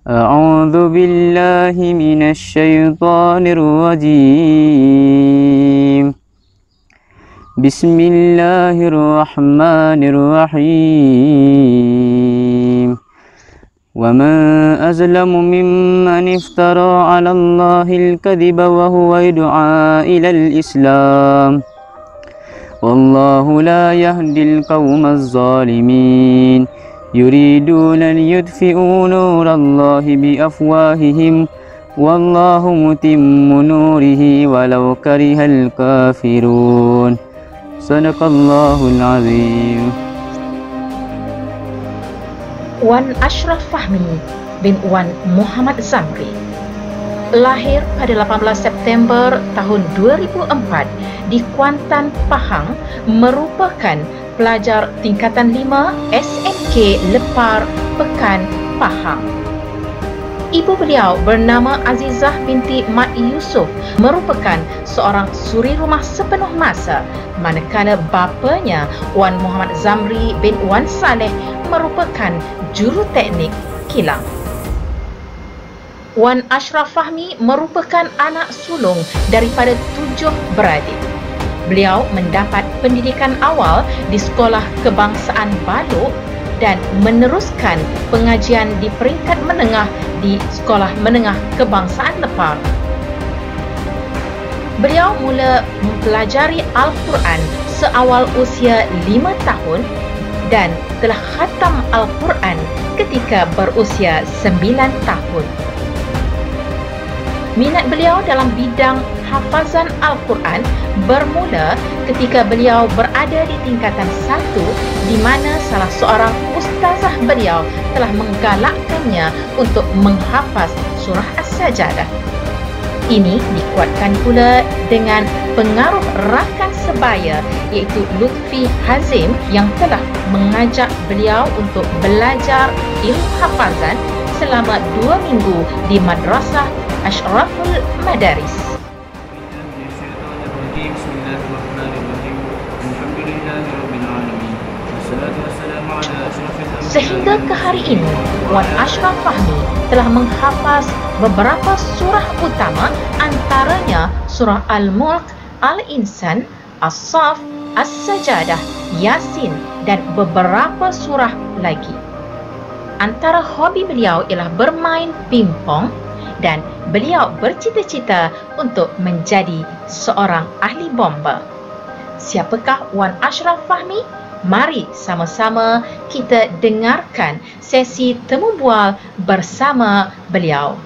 أعوذ بالله من الشيطان الرجيم بسم الله الرحمن الرحيم ومن أظلم ممن افترى على الله الكذب وهو يدعى إلى الإسلام والله لا يهدي القوم الظالمين يريدون ليطفئوا نور الله بأفواههم والله متم نوره ولو كره الكافرون صدق الله العظيم. Wan Ashraf Fahmi bin Wan Muhammad Zamri lahir pada 18 September tahun 2004 di Kuantan, Pahang, merupakan pelajar tingkatan 5 SMK Lepar, Pekan, Pahang. Ibu beliau bernama Azizah binti Mat Yusof merupakan seorang suri rumah sepenuh masa, manakala bapanya Wan Muhammad Zamri bin Wan Saleh merupakan juru teknik kilang. Wan Ashraf Fahmi merupakan anak sulung daripada 7 beradik. Beliau mendapat pendidikan awal di Sekolah Kebangsaan Balok dan meneruskan pengajian di peringkat menengah di Sekolah Menengah Kebangsaan Lepar. Beliau mula mempelajari Al-Quran seawal usia 5 tahun dan telah khatam Al-Quran ketika berusia 9 tahun. Minat beliau dalam bidang hafazan Al-Quran bermula ketika beliau berada di tingkatan 1 di mana salah seorang ustazah beliau telah menggalakkannya untuk menghafaz surah As-Sajadah. Ini dikuatkan pula dengan pengaruh rakan sebaya iaitu Lutfi Hazim yang telah mengajak beliau untuk belajar ilmu hafazan selama 2 minggu di Madrasah Ashraful Madaris. Sehingga ke hari ini, Wan Ashraf Fahmi telah menghafaz beberapa surah utama, antaranya surah Al-Mulk, Al-Insan, As-Saf, As-Sajadah, Yasin dan beberapa surah lagi. Antara hobi beliau ialah bermain pingpong dan beliau bercita-cita untuk menjadi seorang ahli bomba. Siapakah Wan Ashraf Fahmi? Mari sama-sama kita dengarkan sesi temu bual bersama beliau.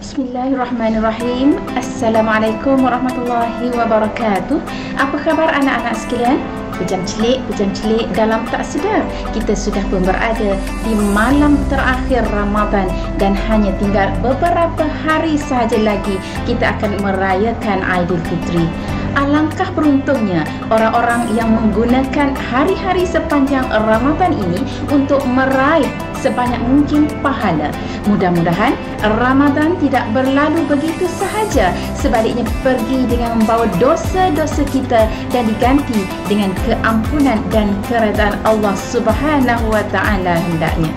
Bismillahirrahmanirrahim. Assalamualaikum warahmatullahi wabarakatuh. Apa khabar anak-anak sekalian? Pejam celik dalam tak sedar kita sudah pun berada di malam terakhir Ramadan dan hanya tinggal beberapa hari sahaja lagi kita akan merayakan Aidilfitri. Alangkah beruntungnya orang-orang yang menggunakan hari-hari sepanjang Ramadan ini untuk meraih sebanyak mungkin pahala. Mudah-mudahan Ramadan tidak berlalu begitu sahaja, sebaliknya pergi dengan membawa dosa-dosa kita dan diganti dengan keampunan dan keredaan Allah Subhanahu wa taala hendaknya.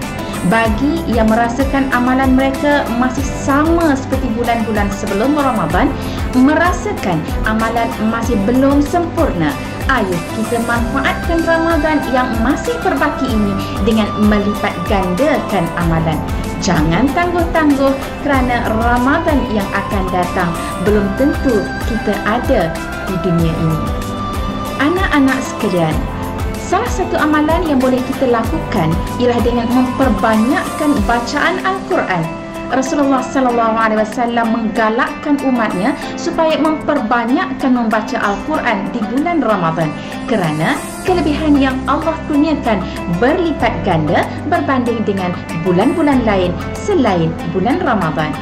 Bagi yang merasakan amalan mereka masih sama seperti bulan-bulan sebelum Ramadan, merasakan amalan masih belum sempurna, ayo kita manfaatkan Ramadan yang masih berbaki ini dengan melipat gandakan amalan. Jangan tangguh-tangguh kerana Ramadan yang akan datang belum tentu kita ada di dunia ini. Anak-anak sekalian, salah satu amalan yang boleh kita lakukan ialah dengan memperbanyakkan bacaan Al-Quran. Rasulullah SAW menggalakkan umatnya supaya memperbanyakkan membaca Al-Quran di bulan Ramadan kerana kelebihan yang Allah kurniakan berlipat ganda berbanding dengan bulan-bulan lain selain bulan Ramadan.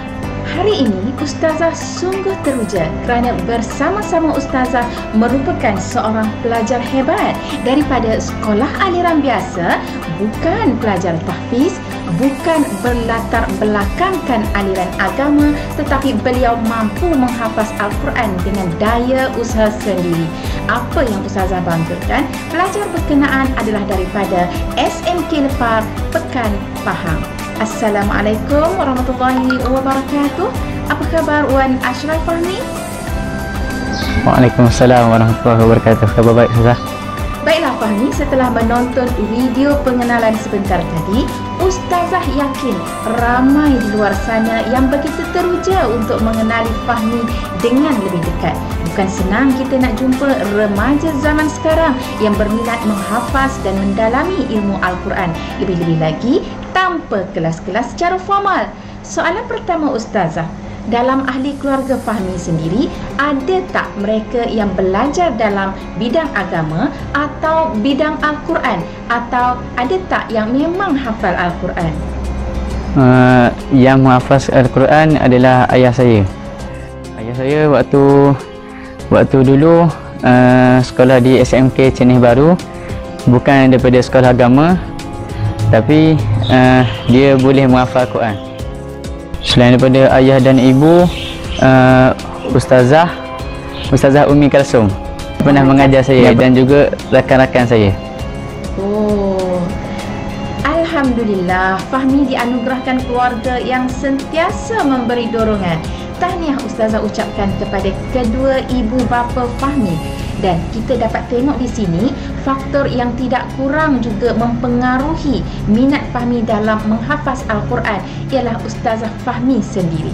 Hari ini Ustazah sungguh teruja kerana bersama-sama Ustazah merupakan seorang pelajar hebat daripada sekolah aliran biasa, bukan pelajar tahfiz, bukan berlatar belakangkan aliran agama, tetapi beliau mampu menghafaz Al-Quran dengan daya usaha sendiri. Apa yang Ustazah banggakan, pelajar berkenaan adalah daripada SMK Lepar, Pekan, Pahang. Assalamualaikum warahmatullahi wabarakatuh. Apa khabar Wan Ashraf Fahmi? Waalaikumsalam warahmatullahi wabarakatuh. Khabar baik, Ustazah. Baiklah Fahmi, setelah menonton video pengenalan sebentar tadi, Ustazah yakin ramai di luar sana yang begitu teruja untuk mengenali Fahmi dengan lebih dekat. Bukan senang kita nak jumpa remaja zaman sekarang yang berminat menghafaz dan mendalami ilmu Al-Quran, lebih-lebih lagi tanpa kelas-kelas secara formal. Soalan pertama Ustazah, dalam ahli keluarga Fahmi sendiri, ada tak mereka yang belajar dalam bidang agama atau bidang Al-Quran, atau ada tak yang memang hafal Al-Quran? Yang menghafaz Al-Quran adalah ayah saya. Ayah saya waktu dulu sekolah di SMK Cenih Baru, bukan daripada sekolah agama, tapi dia boleh menghafal Al-Quran. Selain daripada ayah dan ibu, Ustazah Umi Kalsum pernah mengajar saya dan juga rakan-rakan saya. Oh, Alhamdulillah, Fahmi dianugerahkan keluarga yang sentiasa memberi dorongan. Tahniah Ustazah ucapkan kepada kedua ibu bapa Fahmi. Dan kita dapat tengok di sini faktor yang tidak kurang juga mempengaruhi minat Fahmi dalam menghafaz Al-Quran ialah Ustazah Fahmi sendiri.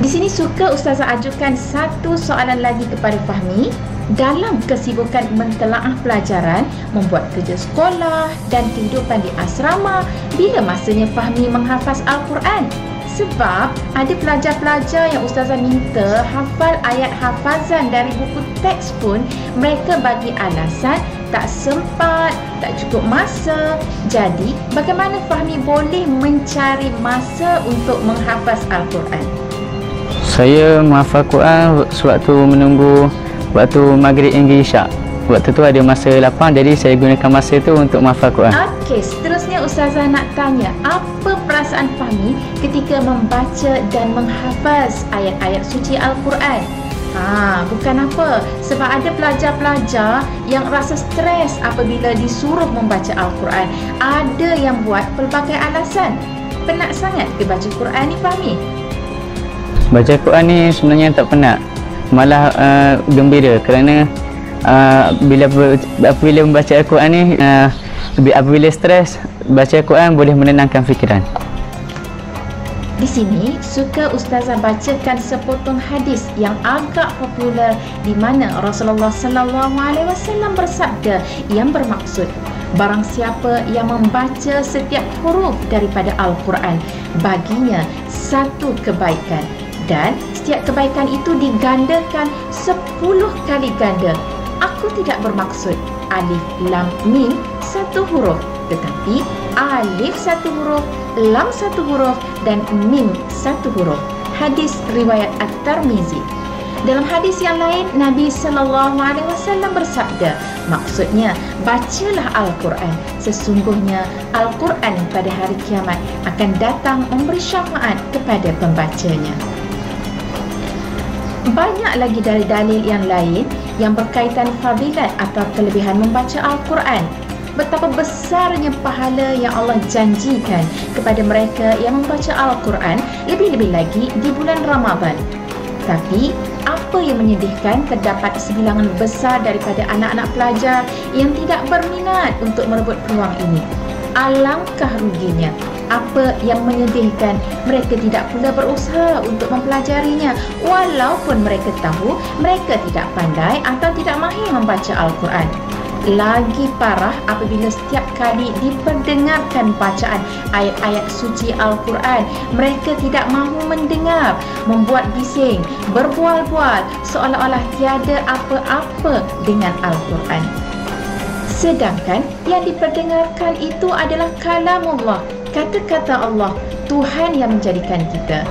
Di sini suka Ustazah ajukan satu soalan lagi kepada Fahmi. Dalam kesibukan mentelaah pelajaran, membuat kerja sekolah dan kehidupan di asrama, bila masanya Fahmi menghafaz Al-Quran? Sebab ada pelajar-pelajar yang Ustazah minta hafal ayat hafazan dari buku teks pun mereka bagi alasan tak sempat, tak cukup masa. Jadi, bagaimana Fahmi boleh mencari masa untuk menghafaz Al-Quran? Saya menghafal Quran sewaktu menunggu waktu maghrib hingga isyak. Waktu tu ada masa lapang, jadi saya gunakan masa tu untuk menghafal Quran. Okey, seterusnya Ustazah nak tanya, apa perasaan Fahmi ketika membaca dan menghafaz ayat-ayat suci Al-Quran? Bukan apa, sebab ada pelajar-pelajar yang rasa stres apabila disuruh membaca Al-Quran. Ada yang buat pelbagai alasan. Penat sangat ke baca Quran ni Fahmi? Baca Quran ni sebenarnya tak penat, malah gembira kerana apabila membaca Al-Quran ni, apabila stres, baca Al-Quran boleh menenangkan fikiran. Di sini suka Ustazah bacakan sepotong hadis yang agak popular di mana Rasulullah SAW bersabda yang bermaksud, barang siapa yang membaca setiap huruf daripada Al-Quran, baginya satu kebaikan, dan setiap kebaikan itu digandakan 10 kali ganda. Aku tidak bermaksud alif, lam, mim satu huruf, tetapi alif satu huruf, lam satu huruf, dan mim satu huruf. Hadis riwayat At-Tirmizi. Dalam hadis yang lain, Nabi SAW bersabda, maksudnya, bacalah Al-Quran. Sesungguhnya Al-Quran pada hari kiamat akan datang memberi syafaat kepada pembacanya. Banyak lagi dari dalil yang lain yang berkaitan fadilat atau kelebihan membaca Al-Quran. Betapa besarnya pahala yang Allah janjikan kepada mereka yang membaca Al-Quran, lebih-lebih lagi di bulan Ramadan. Tapi, apa yang menyedihkan, terdapat sebilangan besar daripada anak-anak pelajar yang tidak berminat untuk merebut peluang ini. Alangkah ruginya. Apa yang menyedihkan, mereka tidak pula berusaha untuk mempelajarinya, walaupun mereka tahu mereka tidak pandai atau tidak mahir membaca Al-Quran. Lagi parah apabila setiap kali diperdengarkan bacaan ayat-ayat suci Al-Quran, mereka tidak mahu mendengar, membuat bising, berbual-bual, seolah-olah tiada apa-apa dengan Al-Quran. Sedangkan yang diperdengarkan itu adalah kalamullah, kata-kata Allah, Tuhan yang menjadikan kita.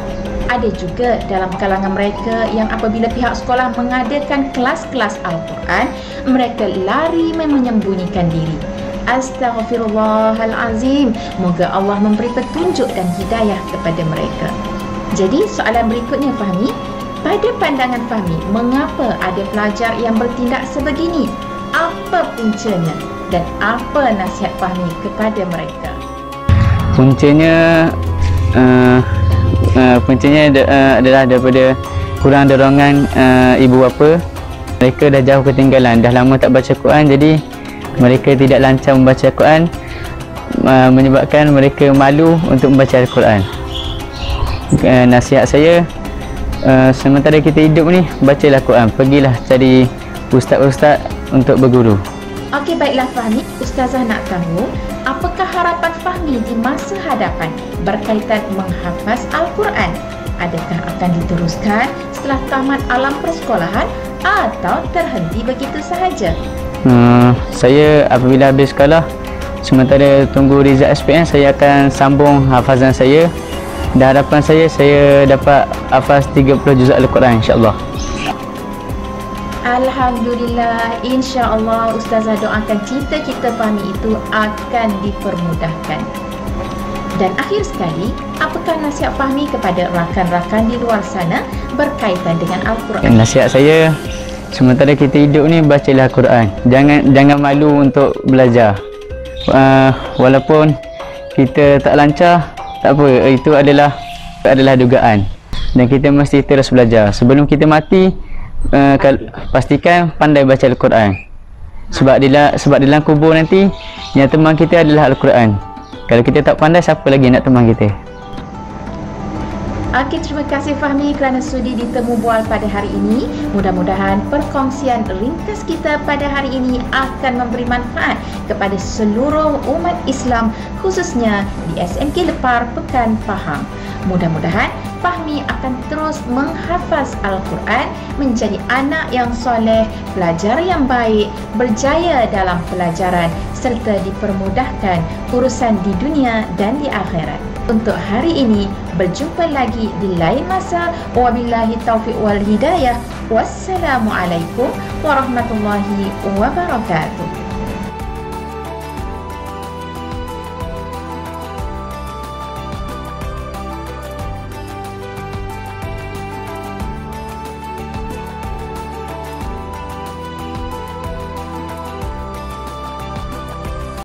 Ada juga dalam kalangan mereka yang apabila pihak sekolah mengadakan kelas-kelas Al-Quran, mereka lari menyembunyikan diri. Astaghfirullahalazim. Moga Allah memberi petunjuk dan hidayah kepada mereka. Jadi soalan berikutnya Fahmi, pada pandangan Fahmi, mengapa ada pelajar yang bertindak sebegini? Apa puncanya dan apa nasihat Fahmi kepada mereka? Puncanya Puncanya adalah daripada kurang dorongan ibu bapa. Mereka dah jauh ketinggalan, dah lama tak baca Quran, jadi mereka tidak lancar membaca Quran, menyebabkan mereka malu untuk membaca Al-Quran. Nasihat saya, sementara kita hidup ni, bacalah Quran, pergilah cari ustaz-ustaz untuk berguru. Okey, baiklah Fahmi, Ustazah nak tahu apakah harapan Fahmi di masa hadapan berkaitan menghafaz Al-Quran? Adakah akan diteruskan setelah tamat alam persekolahan atau terhenti begitu sahaja? Saya apabila habis sekolah, sementara tunggu result SPM, saya akan sambung hafazan saya. Dan harapan saya dapat hafaz 30 juz Al-Quran, insya-Allah. Alhamdulillah, insya-Allah Ustazah doakan cita-cita Fahmi itu akan dipermudahkan. Dan akhir sekali, apakah nasihat Fahmi kepada rakan-rakan di luar sana berkaitan dengan Al-Quran? Nasihat saya, sementara kita hidup ni, bacalah Al-Quran. Jangan malu untuk belajar. Walaupun kita tak lancar, tak apa, itu adalah dugaan. Dan kita mesti terus belajar. Sebelum kita mati, pastikan pandai baca Al-Quran. Sebab dalam kubur nanti, yang teman kita adalah Al-Quran. Kalau kita tak pandai, siapa lagi nak teman kita? Okey, terima kasih Fahmi kerana sudi ditemu bual pada hari ini. Mudah-mudahan perkongsian ringkas kita pada hari ini akan memberi manfaat kepada seluruh umat Islam, khususnya di SMK Lepar Pekan Pahang. Mudah-mudahan Fahmi akan terus menghafaz Al-Quran, menjadi anak yang soleh, pelajar yang baik, berjaya dalam pelajaran serta dipermudahkan urusan di dunia dan di akhirat. Untuk hari ini, berjumpa lagi di lain masa. Wabillahi taufiq wal hidayah. Wassalamualaikum warahmatullahi wabarakatuh.